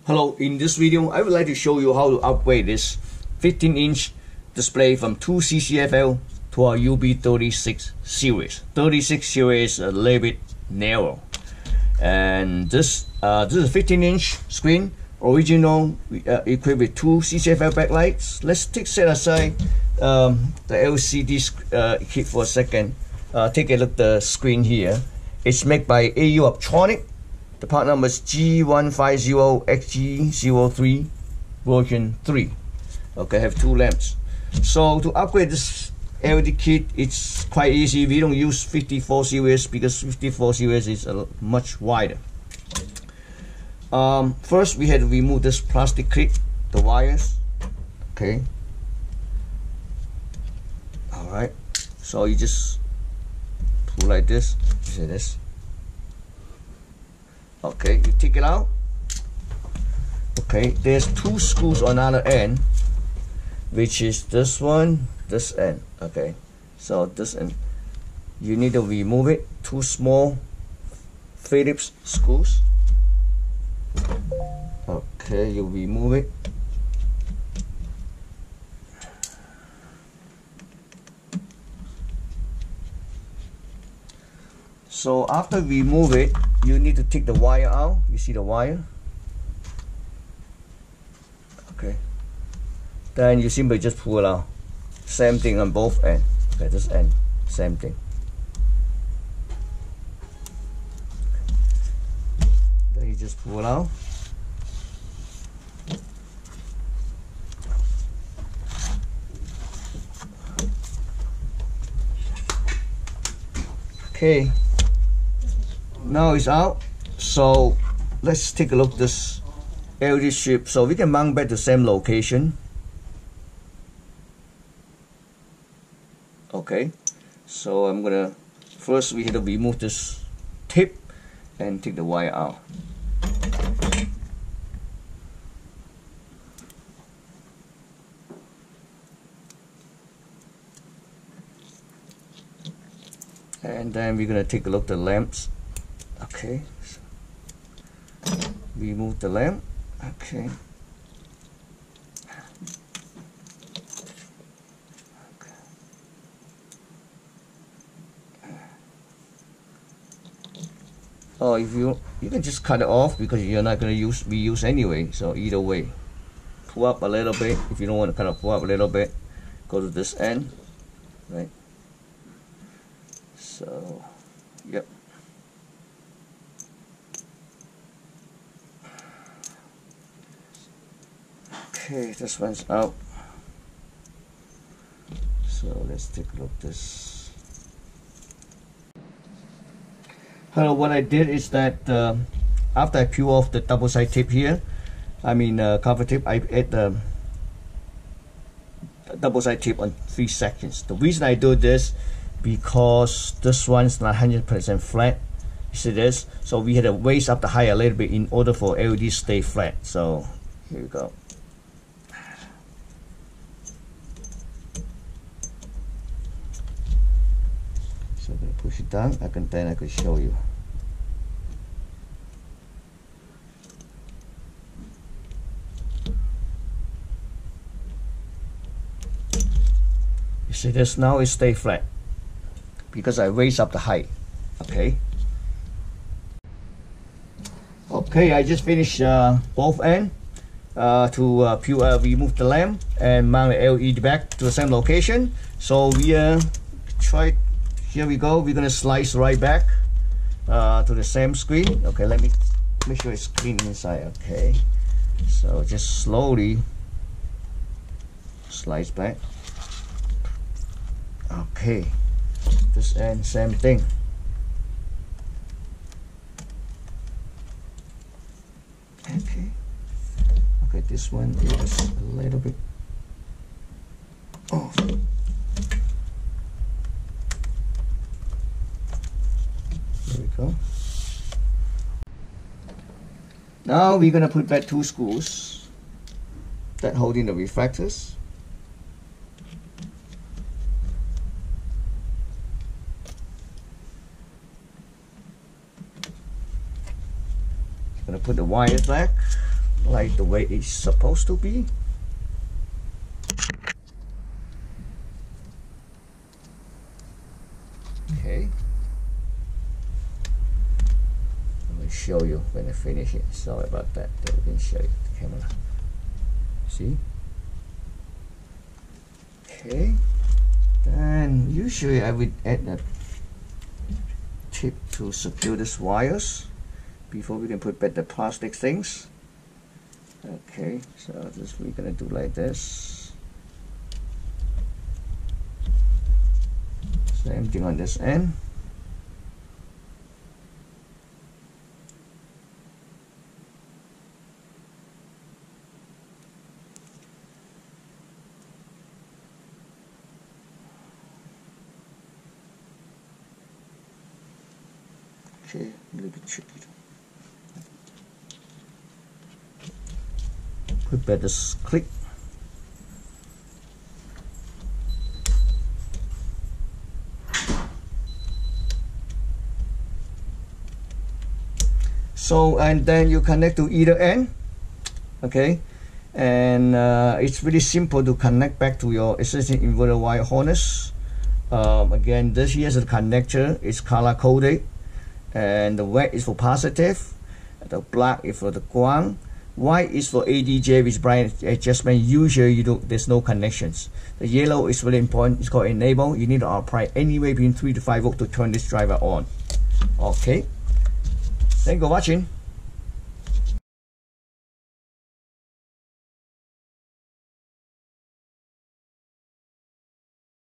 Hello, in this video I would like to show you how to upgrade this 15-inch display from 2 CCFL to our UB36 series. 36 series is a little bit narrow, and this is a 15-inch screen, original, equipped with 2 CCFL backlights. Let's set aside the LCD kit for a second. Take a look at the screen here. It's made by AU Optronic. The part number is G150XG03 version 3. Okay, I have 2 lamps. So to upgrade this LED kit, it's quite easy. We don't use 54 series because 54 series is much wider. First, we had to remove this plastic clip, the wires. Okay. All right. So you just pull like this. See this? Okay, you take it out. Okay, there's 2 screws on the other end, which is this one, this end. Okay, so this end, you need to remove it. 2 small Phillips screws. Okay, you remove it. So after remove it, you need to take the wire out. You see the wire? Okay. Then you simply just pull it out. Same thing on both ends. Okay, this end, same thing. Then you just pull it out. Okay. Now it's out. So let's take a look at this LED strip. So we can mount back to the same location. Okay, so I'm gonna first we have to remove this tip and take the wire out. And then we're gonna take a look at the lamps. Okay, so remove the lamp. Okay. Oh, if you can just cut it off because you're not gonna reuse anyway. So either way, pull up a little bit. If you don't want to kind of pull up a little bit, go to this end, right? So, yep. Okay, this one's out. So let's take a look at this. Hello, what I did is that after I peel off the double side tape here, cover tape, I add the double side tape on 3 sections. The reason I do this because this one's not 100% flat. You see this? So we had to raise up the height a little bit in order for LED to stay flat. So here we go. So I'm gonna push it down. Then I can show you. You see this? Now it stays flat because I raised up the height. Okay. Okay, I just finished both ends to remove the lamp and mount the LED back to the same location. So we try. Here we go. We're gonna slice right back to the same screen. Okay, let me make sure it's clean inside. Okay, so just slowly slice back. Okay, this end, same thing. Okay, okay, this one is a little bit off. There we go. Now we're gonna put back 2 screws that holding the reflectors. Gonna put the wires back. like the way it's supposed to be. Okay. Let me show you when I finish it. Sorry about that. I didn't show you the camera. See? Okay. Then usually I would add a tip to secure these wires before we can put back the plastic things. Okay, so this we're gonna do like this. Same thing on this end. Okay, a little bit tricky. Put back this click. So, and then you connect to either end. Okay, and it's really simple to connect back to your existing inverter wire harness. Again, this here is the connector. It's color coded. And the red is for positive, the black is for the ground, white is for ADJ, which Brian adjustment. Usually there's no connections. The yellow is really important. It's called enable. You need to apply anywhere between 3 to 5 volts to turn this driver on. Okay. Thank you for watching.